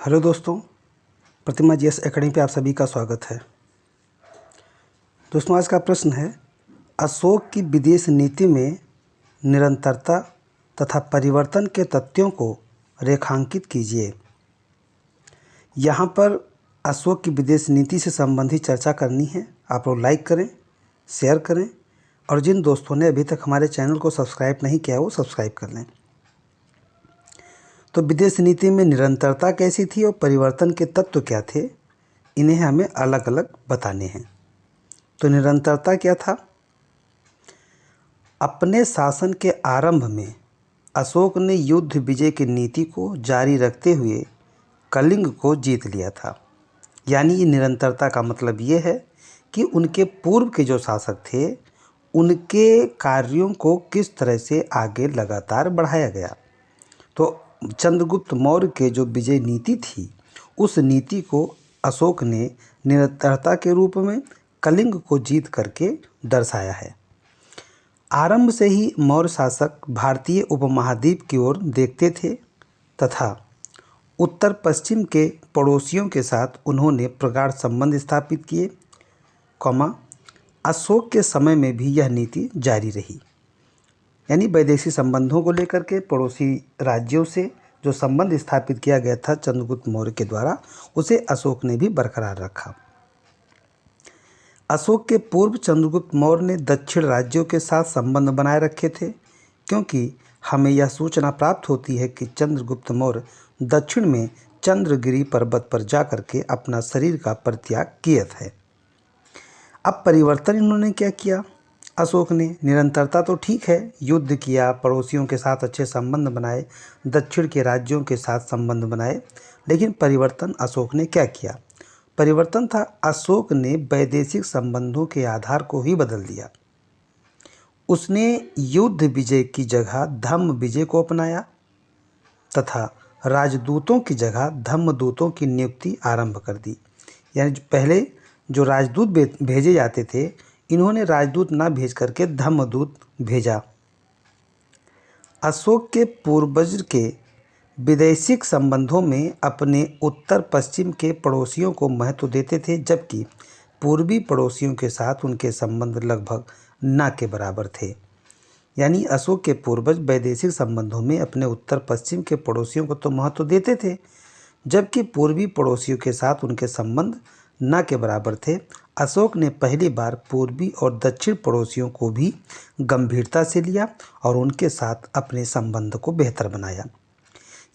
Hello दोस्तों, प्रतिमा GS academy पे आप सभी का स्वागत है। दोस्तों, आज का प्रश्न है, अशोक की विदेश नीति में निरंतरता तथा परिवर्तन के तथ्यों को रेखांकित कीजिए। यहाँ पर अशोक की विदेश नीति से संबंधित चर्चा करनी है। आप लोग लाइक करें, शेयर करें और जिन दोस्तों ने अभी तक हमारे चैनल को सब्सक्राइब नहीं किया वो सब्सक्राइब कर लें। तो विदेश नीति में निरंतरता कैसी थी और परिवर्तन के तत्व क्या थे, इन्हें हमें अलग अलग बताने हैं। तो निरंतरता क्या था? अपने शासन के आरंभ में अशोक ने युद्ध विजय की नीति को जारी रखते हुए कलिंग को जीत लिया था। यानी ये निरंतरता का मतलब ये है कि उनके पूर्व के जो शासक थे उनके कार्यों को किस तरह से आगे लगातार बढ़ाया गया। तो चंद्रगुप्त मौर्य के जो विजय नीति थी उस नीति को अशोक ने निरंतरता के रूप में कलिंग को जीत करके दर्शाया है। आरंभ से ही मौर्य शासक भारतीय उपमहाद्वीप की ओर देखते थे तथा उत्तर पश्चिम के पड़ोसियों के साथ उन्होंने प्रगाढ़ संबंध स्थापित किए, अशोक के समय में भी यह नीति जारी रही। यानी वैदेशिक संबंधों को लेकर के पड़ोसी राज्यों से जो संबंध स्थापित किया गया था चंद्रगुप्त मौर्य के द्वारा, उसे अशोक ने भी बरकरार रखा। अशोक के पूर्व चंद्रगुप्त मौर्य ने दक्षिण राज्यों के साथ संबंध बनाए रखे थे, क्योंकि हमें यह सूचना प्राप्त होती है कि चंद्रगुप्त मौर्य दक्षिण में चंद्रगिरी पर्वत पर जाकर के अपना शरीर का परित्याग किए थे। अब परिवर्तन इन्होंने क्या किया? अशोक ने निरंतरता तो ठीक है, युद्ध किया, पड़ोसियों के साथ अच्छे संबंध बनाए, दक्षिण के राज्यों के साथ संबंध बनाए, लेकिन परिवर्तन अशोक ने क्या किया? परिवर्तन था अशोक ने वैदेशिक संबंधों के आधार को ही बदल दिया। उसने युद्ध विजय की जगह धम्म विजय को अपनाया तथा राजदूतों की जगह धम्मदूतों की नियुक्ति आरंभ कर दी। यानी पहले जो राजदूत भेजे जाते थे, इन्होंने राजदूत ना भेज करके धम्मदूत भेजा। अशोक के पूर्वज के वैदेशिक संबंधों में अपने उत्तर पश्चिम के पड़ोसियों को महत्व देते थे, जबकि पूर्वी पड़ोसियों के साथ उनके संबंध लगभग ना के बराबर थे। यानी अशोक के पूर्वज वैदेशिक संबंधों में अपने उत्तर पश्चिम के पड़ोसियों को तो महत्व देते थे, जबकि पूर्वी पड़ोसियों के साथ उनके संबंध न के बराबर थे। अशोक ने पहली बार पूर्वी और दक्षिण पड़ोसियों को भी गंभीरता से लिया और उनके साथ अपने संबंध को बेहतर बनाया।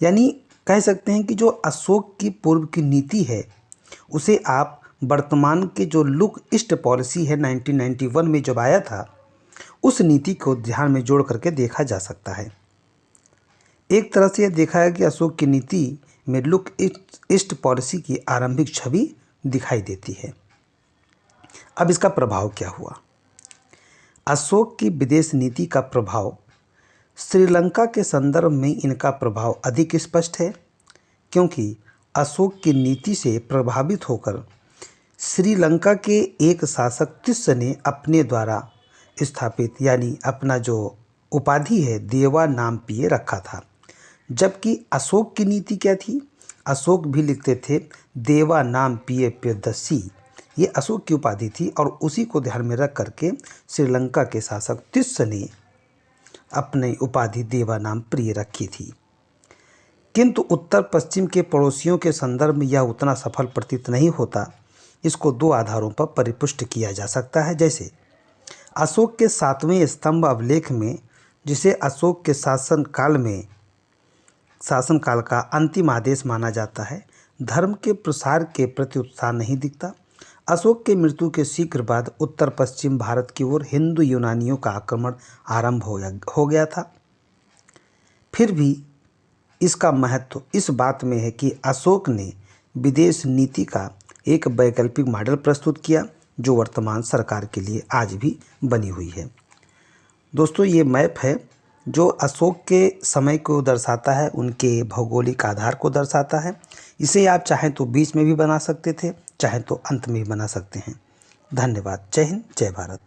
यानी कह सकते हैं कि जो अशोक की पूर्व की नीति है उसे आप वर्तमान के जो लुक ईस्ट पॉलिसी है 1991 में जब आया था, उस नीति को ध्यान में जोड़ करके देखा जा सकता है। एक तरह से यह देखा है कि अशोक की नीति में लुक ईस्ट पॉलिसी की आरंभिक छवि दिखाई देती है। अब इसका प्रभाव क्या हुआ? अशोक की विदेश नीति का प्रभाव श्रीलंका के संदर्भ में इनका प्रभाव अधिक स्पष्ट है, क्योंकि अशोक की नीति से प्रभावित होकर श्रीलंका के एक शासक तिस्स ने अपने द्वारा स्थापित यानी अपना जो उपाधि है देवा नाम पिए रखा था, जबकि अशोक की नीति क्या थी? अशोक भी लिखते थे देवा नाम पिए प्रियदर्शी, ये अशोक की उपाधि थी और उसी को ध्यान में रख करके श्रीलंका के शासक तिस्स ने अपनी उपाधि देवा नाम प्रिय रखी थी। किंतु उत्तर पश्चिम के पड़ोसियों के संदर्भ में यह उतना सफल प्रतीत नहीं होता। इसको दो आधारों पर परिपुष्ट किया जा सकता है। जैसे अशोक के 7वें स्तंभ अभिलेख में, जिसे अशोक के शासनकाल का अंतिम आदेश माना जाता है, धर्म के प्रसार के प्रति उत्साह नहीं दिखता। अशोक के मृत्यु के शीघ्र बाद उत्तर पश्चिम भारत की ओर हिंदू यूनानियों का आक्रमण आरंभ हो गया था। फिर भी इसका महत्व इस बात में है कि अशोक ने विदेश नीति का एक वैकल्पिक मॉडल प्रस्तुत किया, जो वर्तमान सरकार के लिए आज भी बनी हुई है। दोस्तों, ये मैप है जो अशोक के समय को दर्शाता है, उनके भौगोलिक आधार को दर्शाता है। इसे आप चाहें तो बीच में भी बना सकते थे, चाहें तो अंत में भी बना सकते हैं। धन्यवाद। जय हिंद, जय भारत।